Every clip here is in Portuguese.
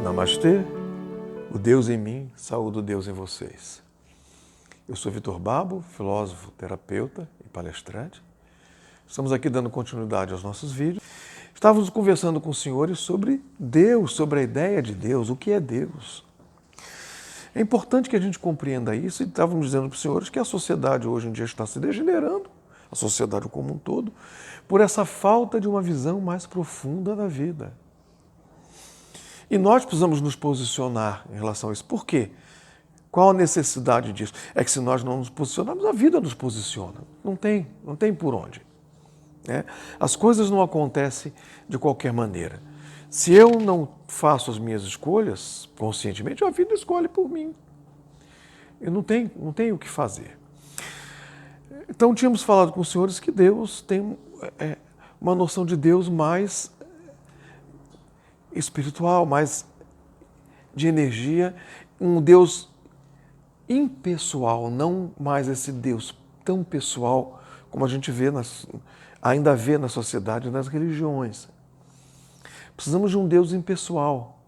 Namastê, o Deus em mim, saúde o Deus em vocês. Eu sou Vitor Babo, filósofo, terapeuta e palestrante. Estamos aqui dando continuidade aos nossos vídeos. Estávamos conversando com os senhores sobre Deus, sobre a ideia de Deus, o que é Deus. É importante que a gente compreenda isso e estávamos dizendo para os senhores que a sociedade hoje em dia está se degenerando, a sociedade como um todo, por essa falta de uma visão mais profunda da vida. E nós precisamos nos posicionar em relação a isso. Por quê? Qual a necessidade disso? É que se nós não nos posicionarmos, a vida nos posiciona. Não tem por onde. As coisas não acontecem de qualquer maneira. Se eu não faço as minhas escolhas conscientemente, a vida escolhe por mim. Eu não tenho o que fazer. Então, tínhamos falado com os senhores que Deus tem uma noção de Deus mais espiritual, mais de energia, um Deus impessoal, não mais esse Deus tão pessoal como a gente ainda vê na sociedade e nas religiões. Precisamos de um Deus impessoal.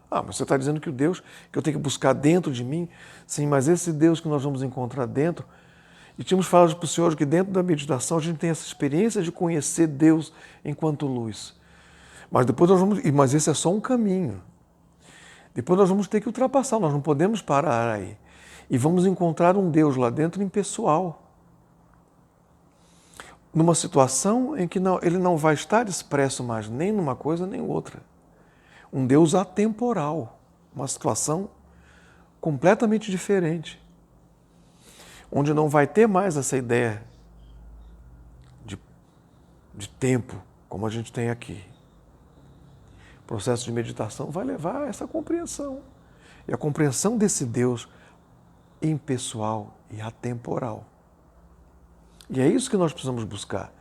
Mas você está dizendo que o Deus que eu tenho que buscar dentro de mim, sim, mas esse Deus que nós vamos encontrar dentro, e tínhamos falado para o Senhor que dentro da meditação a gente tem essa experiência de conhecer Deus enquanto luz. Mas depois mas esse é só um caminho. Depois nós vamos ter que ultrapassar, nós não podemos parar aí. E vamos encontrar um Deus lá dentro impessoal. Numa situação em que ele não vai estar expresso mais nem numa coisa nem outra. Um Deus atemporal, uma situação completamente diferente. Onde não vai ter mais essa ideia de tempo, como a gente tem aqui. O processo de meditação vai levar a essa compreensão. E a compreensão desse Deus impessoal e atemporal. E é isso que nós precisamos buscar.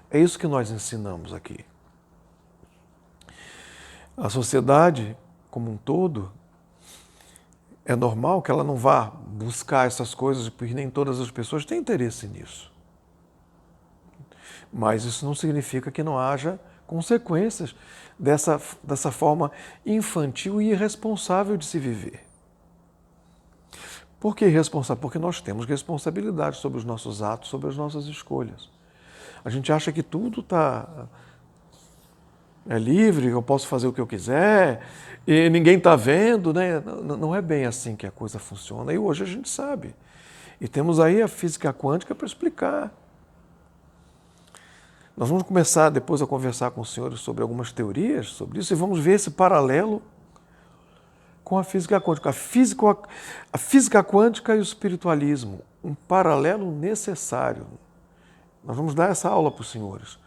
É isso que nós ensinamos aqui. A sociedade, como um todo, é normal que ela não vá buscar essas coisas, porque nem todas as pessoas têm interesse nisso. Mas isso não significa que não haja consequências dessa forma infantil e irresponsável de se viver. Por que irresponsável? Porque nós temos responsabilidade sobre os nossos atos, sobre as nossas escolhas. A gente acha que tudo é livre, eu posso fazer o que eu quiser, e ninguém está vendo, né? Não é bem assim que a coisa funciona. E hoje a gente sabe. E temos aí a física quântica para explicar. Nós vamos começar depois a conversar com os senhores sobre algumas teorias sobre isso e vamos ver esse paralelo com a física quântica. A física quântica e o espiritualismo, um paralelo necessário. Nós vamos dar essa aula para os senhores.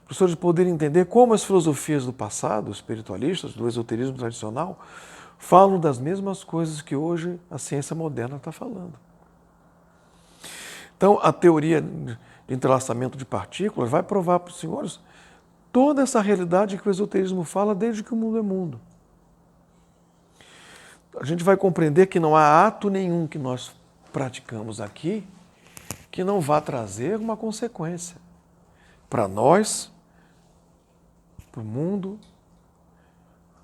Para os senhores poderem entender como as filosofias do passado, espiritualistas, do esoterismo tradicional, falam das mesmas coisas que hoje a ciência moderna está falando. Então, a teoria de entrelaçamento de partículas vai provar para os senhores toda essa realidade que o esoterismo fala desde que o mundo é mundo. A gente vai compreender que não há ato nenhum que nós praticamos aqui que não vá trazer uma consequência para nós, para o mundo,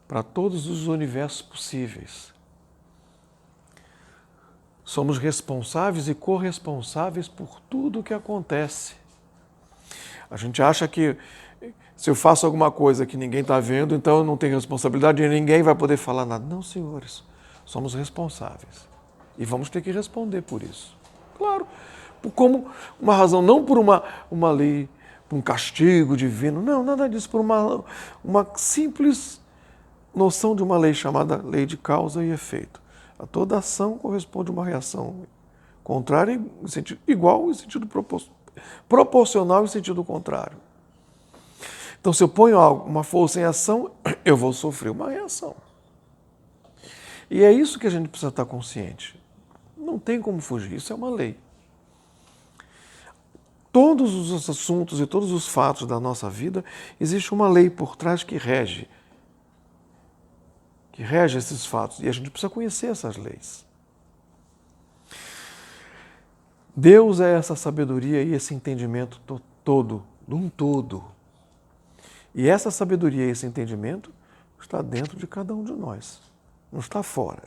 para todos os universos possíveis. Somos responsáveis e corresponsáveis por tudo o que acontece. A gente acha que se eu faço alguma coisa que ninguém está vendo, então eu não tenho responsabilidade e ninguém vai poder falar nada. Não, senhores, somos responsáveis. E vamos ter que responder por isso. Claro, como uma razão, não por uma lei, por um castigo divino, não, nada disso, por uma simples noção de uma lei chamada lei de causa e efeito. A toda ação corresponde a uma reação contrária em sentido igual, em sentido proporcional em sentido contrário. Então, se eu ponho uma força em ação, eu vou sofrer uma reação. E é isso que a gente precisa estar consciente. Não tem como fugir, isso é uma lei. Todos os assuntos e todos os fatos da nossa vida, existe uma lei por trás que rege esses fatos. E a gente precisa conhecer essas leis. Deus é essa sabedoria e esse entendimento todo, de um todo. E essa sabedoria e esse entendimento está dentro de cada um de nós, não está fora.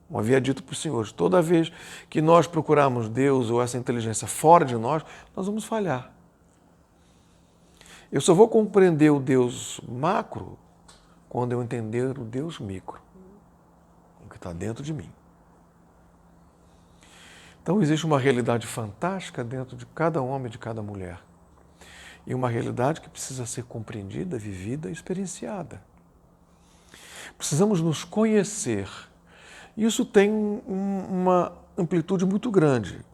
Como havia dito para os senhores, toda vez que nós procurarmos Deus ou essa inteligência fora de nós, nós vamos falhar. Eu só vou compreender o Deus macro quando eu entender o Deus micro, o que está dentro de mim. Então existe uma realidade fantástica dentro de cada homem e de cada mulher. E uma realidade que precisa ser compreendida, vivida, experienciada. Precisamos nos conhecer. Isso tem uma amplitude muito grande.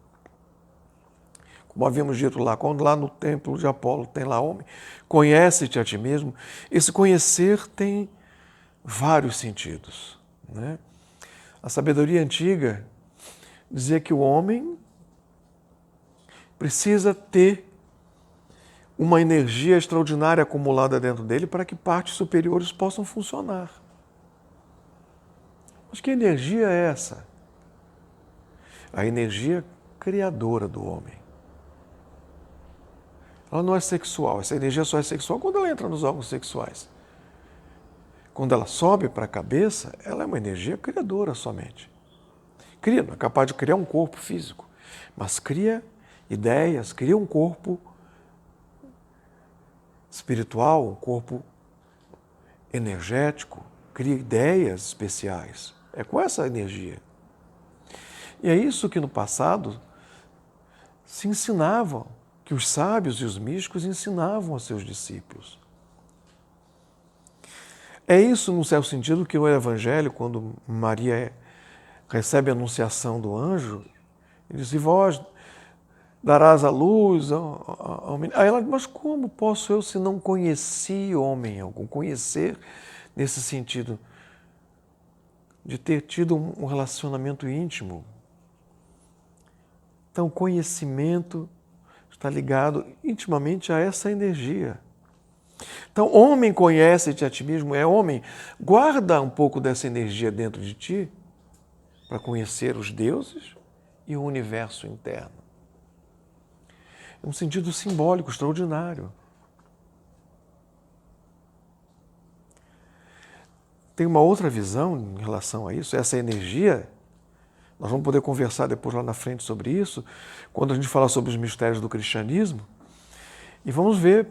Como havíamos dito lá, quando lá no templo de Apolo tem lá homem, conhece-te a ti mesmo. Esse conhecer tem vários sentidos, né? A sabedoria antiga dizia que o homem precisa ter uma energia extraordinária acumulada dentro dele para que partes superiores possam funcionar. Mas que energia é essa? A energia criadora do homem. Ela não é sexual. Essa energia só é sexual quando ela entra nos órgãos sexuais. Quando ela sobe para a cabeça, ela é uma energia criadora somente. Cria, não é capaz de criar um corpo físico, mas cria ideias, cria um corpo espiritual, um corpo energético, cria ideias especiais. É com essa energia. E é isso que no passado se ensinavam, que os sábios e os místicos ensinavam aos seus discípulos. É isso, num certo sentido, que o Evangelho, quando Maria recebe a anunciação do anjo, ele diz, e vós darás a luz ao menino. Aí ela diz, mas como posso eu, se não conheci homem algum? Conhecer nesse sentido de ter tido um relacionamento íntimo. Então, conhecimento está ligado intimamente a essa energia. Então, homem, conhece-te a ti mesmo, é homem, guarda um pouco dessa energia dentro de ti para conhecer os deuses e o universo interno. É um sentido simbólico extraordinário. Tem uma outra visão em relação a isso, essa energia. Nós vamos poder conversar depois lá na frente sobre isso, quando a gente falar sobre os mistérios do cristianismo. E vamos ver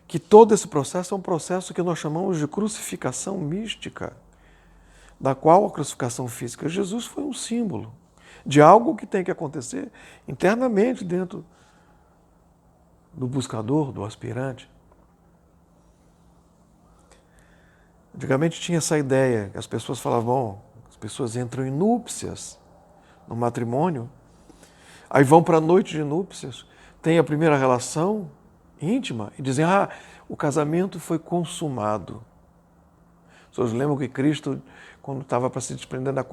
que todo esse processo é um processo que nós chamamos de crucificação mística, da qual a crucificação física de Jesus foi um símbolo de algo que tem que acontecer internamente dentro do buscador, do aspirante. Antigamente tinha essa ideia, que as pessoas falavam, bom, as pessoas entram em núpcias, no matrimônio, aí vão para a noite de núpcias, têm a primeira relação íntima e dizem, o casamento foi consumado. Os senhores lembram que Cristo, quando estava para se desprender da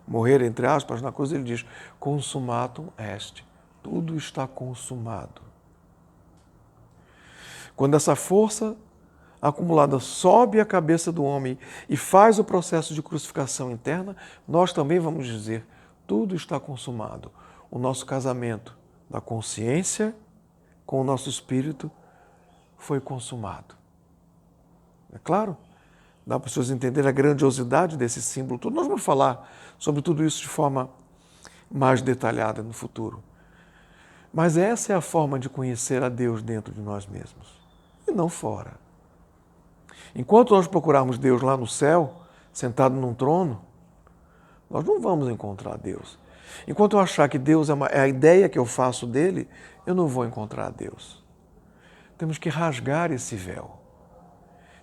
morrer, entre aspas, na cruz, ele diz, consumatum est, tudo está consumado. Quando essa força acumulada sobe a cabeça do homem e faz o processo de crucificação interna, nós também vamos dizer, tudo está consumado. O nosso casamento da consciência com o nosso espírito foi consumado. É claro? Dá para as pessoas entenderem a grandiosidade desse símbolo. Nós vamos falar sobre tudo isso de forma mais detalhada no futuro. Mas essa é a forma de conhecer a Deus dentro de nós mesmos e não fora. Enquanto nós procurarmos Deus lá no céu, sentado num trono, nós não vamos encontrar Deus. Enquanto eu achar que Deus é a ideia que eu faço dele, eu não vou encontrar Deus. Temos que rasgar esse véu.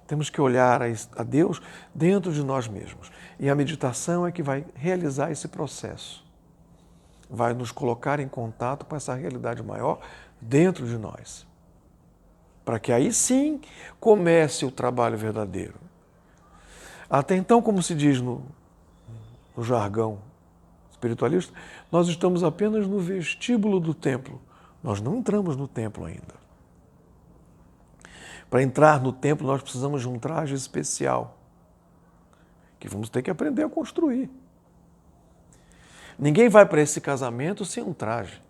Temos que olhar a Deus dentro de nós mesmos. E a meditação é que vai realizar esse processo. Vai nos colocar em contato com essa realidade maior dentro de nós. Para que aí sim comece o trabalho verdadeiro. Até então, como se diz no jargão espiritualista, nós estamos apenas no vestíbulo do templo. Nós não entramos no templo ainda. Para entrar no templo, nós precisamos de um traje especial, que vamos ter que aprender a construir. Ninguém vai para esse casamento sem um traje.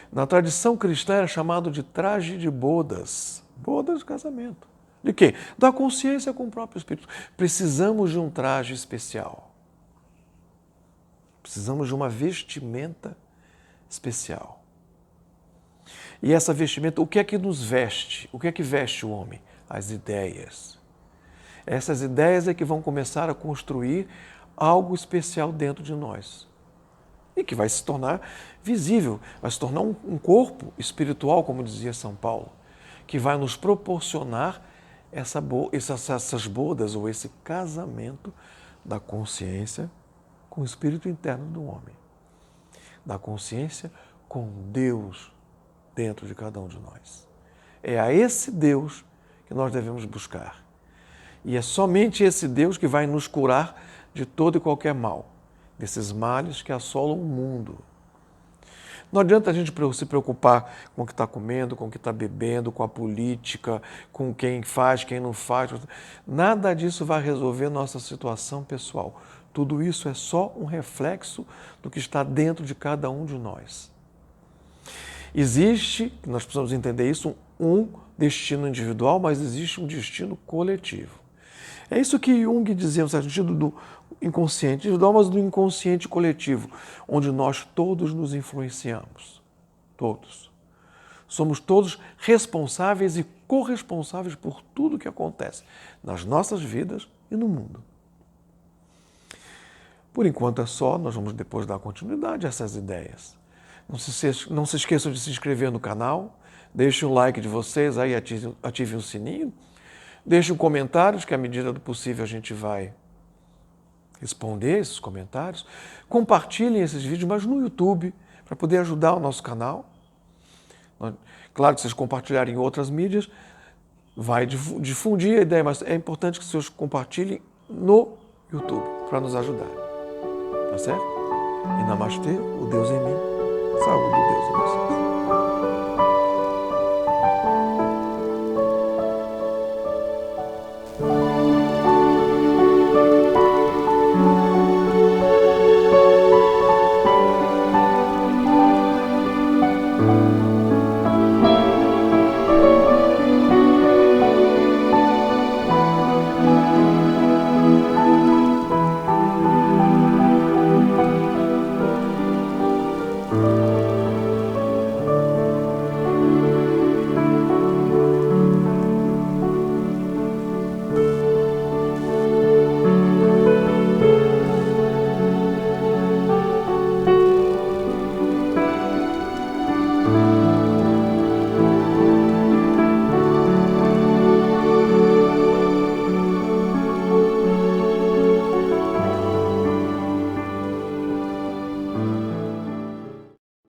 Na tradição cristã era chamado de traje de bodas, bodas de casamento. De quê? Da consciência com o próprio Espírito. Precisamos de um traje especial. Precisamos de uma vestimenta especial. E essa vestimenta, o que é que nos veste? O que é que veste o homem? As ideias. Essas ideias é que vão começar a construir algo especial dentro de nós. E que vai se tornar visível, vai se tornar um corpo espiritual, como dizia São Paulo, que vai nos proporcionar essas bodas ou esse casamento da consciência com o espírito interno do homem, da consciência com Deus dentro de cada um de nós. É a esse Deus que nós devemos buscar. E é somente esse Deus que vai nos curar de todo e qualquer mal, desses males que assolam o mundo. Não adianta a gente se preocupar com o que está comendo, com o que está bebendo, com a política, com quem faz, quem não faz. Nada disso vai resolver nossa situação pessoal. Tudo isso é só um reflexo do que está dentro de cada um de nós. Existe, nós precisamos entender isso, um destino individual, mas existe um destino coletivo. É isso que Jung dizia, no sentido do inconsciente individual, mas do inconsciente coletivo, onde nós todos nos influenciamos. Todos. Somos todos responsáveis e corresponsáveis por tudo que acontece nas nossas vidas e no mundo. Por enquanto é só, nós vamos depois dar continuidade a essas ideias. Não se esqueçam de se inscrever no canal, deixem um like de vocês, aí ativem o sininho, deixem comentários, que à medida do possível a gente vai responder esses comentários. Compartilhem esses vídeos, mas no YouTube, para poder ajudar o nosso canal. Claro que vocês compartilharem em outras mídias, vai difundir a ideia, mas é importante que vocês compartilhem no YouTube, para nos ajudar. Tá certo? E Namastê, o Deus em mim, saúde o Deus em vocês.